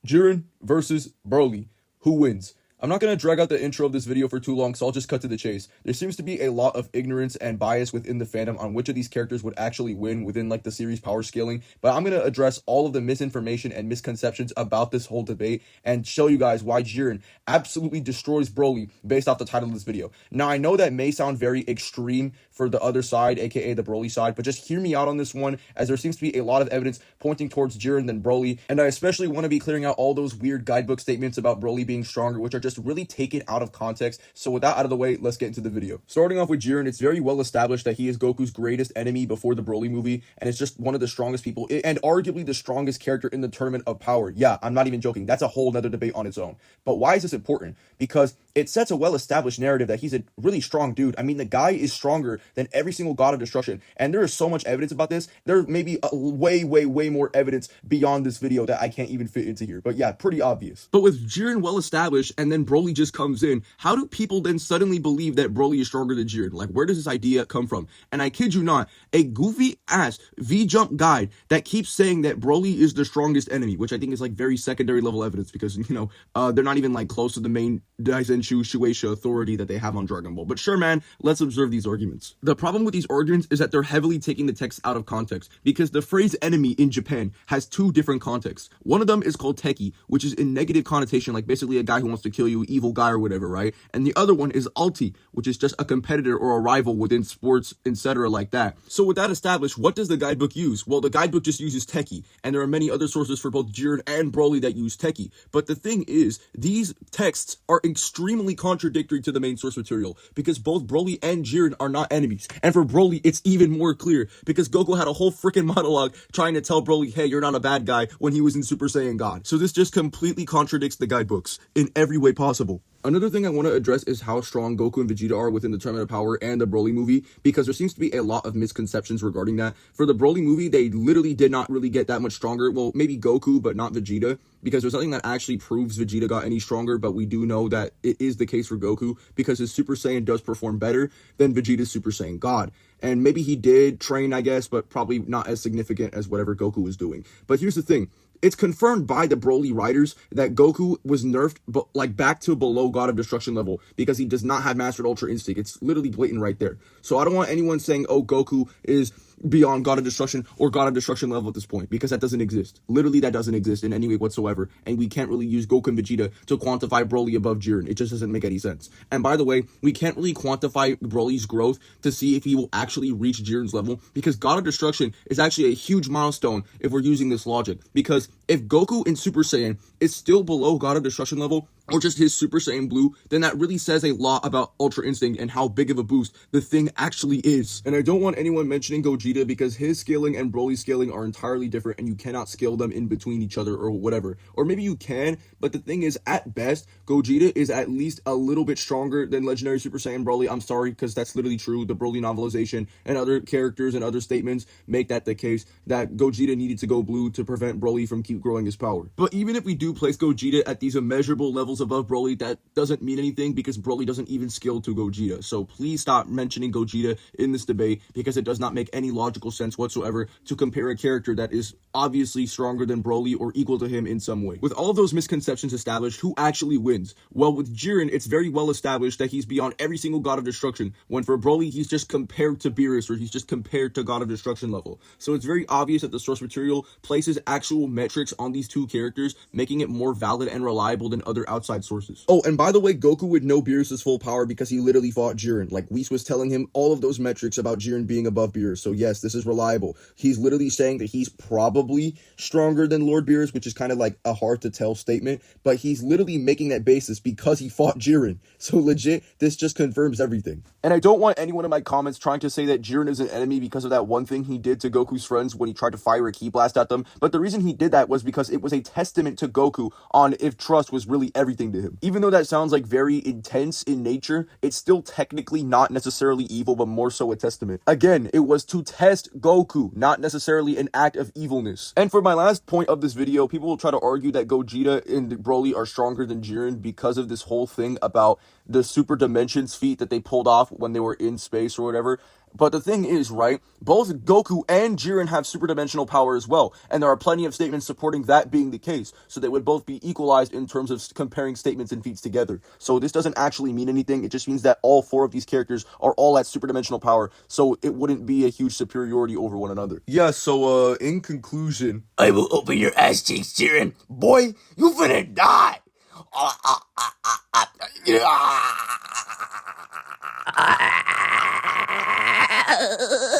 Jiren versus Broly. Who wins? I'm not going to drag out the intro of this video for too long, so I'll just cut to the chase. There seems to be a lot of ignorance and bias within the fandom on which of these characters would actually win within like the series power scaling, but I'm going to address all of the misinformation and misconceptions about this whole debate and show you guys why Jiren absolutely destroys Broly based off the title of this video. Now, I know that may sound very extreme for the other side, aka the Broly side, but just hear me out on this one, as there seems to be a lot of evidence pointing towards Jiren than Broly, and I especially want to be clearing out all those weird guidebook statements about Broly being stronger, which are just really taken out of context. So with that out of the way, let's get into the video. Starting off with Jiren, it's very well established that he is Goku's greatest enemy before the Broly movie, and it's just one of the strongest people, and arguably the strongest character in the Tournament of Power. Yeah, I'm not even joking. That's a whole nother debate on its own. But why is this important? Because it sets a well-established narrative that he's a really strong dude. I mean, the guy is stronger than every single god of destruction, and there is so much evidence about this. There may be a way more evidence beyond this video that I can't even fit into here. But yeah, pretty obvious. But with Jiren well established, and then Broly just comes in, how do people then suddenly believe that Broly is stronger than Jiren? Like, where does this idea come from? And I kid you not, a goofy-ass V-Jump guide that keeps saying that Broly is the strongest enemy, which I think is like very secondary level evidence because, you know, they're not even like close to the main Daisenshu Shueisha authority that they have on Dragon Ball. But sure, man, let's observe these arguments. The problem with these arguments is that they're heavily taking the text out of context, because the phrase enemy in Japan has two different contexts. One of them is called teki, which is in negative connotation, like basically a guy who wants to kill you, evil guy or whatever, right? And the other one is alti, which is just a competitor or a rival within sports, etc. like that. So with that established, what does the guidebook use? Well, the guidebook just uses teki, and there are many other sources for both Jiren and Broly that use teki. But the thing is, these texts are extremely contradictory to the main source material, because both Broly and Jiren are not enemies. And for Broly, it's even more clear, because Goku had a whole freaking monologue trying to tell Broly, hey, you're not a bad guy, when he was in Super Saiyan God. So this just completely contradicts the guidebooks in every way possible. Another thing I want to address is how strong Goku and Vegeta are within the Tournament of Power and the Broly movie, because there seems to be a lot of misconceptions regarding that. For the Broly movie, they literally did not really get that much stronger. Well, maybe Goku, but not Vegeta, because there's nothing that actually proves Vegeta got any stronger, but we do know that it is the case for Goku, because his Super Saiyan does perform better than Vegeta's Super Saiyan God. And maybe he did train, I guess, but probably not as significant as whatever Goku was doing. But here's the thing. It's confirmed by the Broly writers that Goku was nerfed, but like back to below God of Destruction level, because he does not have Mastered Ultra Instinct. It's literally blatant right there. So I don't want anyone saying, oh, Goku is beyond God of Destruction or God of Destruction level at this point, because that doesn't exist. Literally, that doesn't exist in any way whatsoever. And we can't really use Goku and Vegeta to quantify Broly above Jiren. It just doesn't make any sense. And by the way, we can't really quantify Broly's growth to see if he will actually reach Jiren's level, because God of Destruction is actually a huge milestone if we're using this logic. Because if Goku in Super Saiyan is still below God of Destruction level, or just his Super Saiyan Blue, then that really says a lot about Ultra Instinct and how big of a boost the thing actually is. And I don't want anyone mentioning Gogeta, because his scaling and Broly's scaling are entirely different, and you cannot scale them in between each other or whatever. Or maybe you can, but the thing is, at best, Gogeta is at least a little bit stronger than Legendary Super Saiyan Broly. I'm sorry, because that's literally true. The Broly novelization and other characters and other statements make that the case, that Gogeta needed to go blue to prevent Broly from keep growing his power. But even if we do place Gogeta at these immeasurable levels above Broly, that doesn't mean anything, because Broly doesn't even scale to Gogeta. So please stop mentioning Gogeta in this debate, because it does not make any logical sense whatsoever to compare a character that is obviously stronger than Broly or equal to him in some way. With all of those misconceptions established, who actually wins? Well, with Jiren, it's very well established that he's beyond every single God of Destruction, when for Broly, he's just compared to Beerus, or he's just compared to God of Destruction level. So it's very obvious that the source material places actual metrics on these two characters, making it more valid and reliable than other outside sources. Oh, and by the way, Goku would know Beerus' full power because he literally fought Jiren. Like, Whis was telling him all of those metrics about Jiren being above Beerus. So yes, this is reliable. He's literally saying that he's probably stronger than Lord Beerus, which is kind of like a hard to tell statement, but he's literally making that basis because he fought Jiren. So legit, this just confirms everything. And I don't want anyone in my comments trying to say that Jiren is an enemy because of that one thing he did to Goku's friends when he tried to fire a ki blast at them. But the reason he did that was because it was a testament to Goku on if trust was really everything to him. Even though that sounds like very intense in nature, it's still technically not necessarily evil, but more so a testament. Again, it was to test Goku, not necessarily an act of evilness. And for my last point of this video, people will try to argue that Gogeta and Broly are stronger than Jiren because of this whole thing about the super dimensions feat that they pulled off when they were in space or whatever. But the thing is, right, both Goku and Jiren have super dimensional power as well, and there are plenty of statements supporting that being the case, so they would both be equalized in terms of comparing statements and feats together. So this doesn't actually mean anything, it just means that all four of these characters are all at super dimensional power, so it wouldn't be a huge superiority over one another. Yeah, so in conclusion, I will open your ass cheeks, Jiren. Boy, you finna die.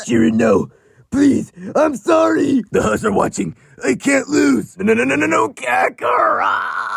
Jiren, no. Please, I'm sorry. The Huts are watching. I can't lose. No, Kakarot.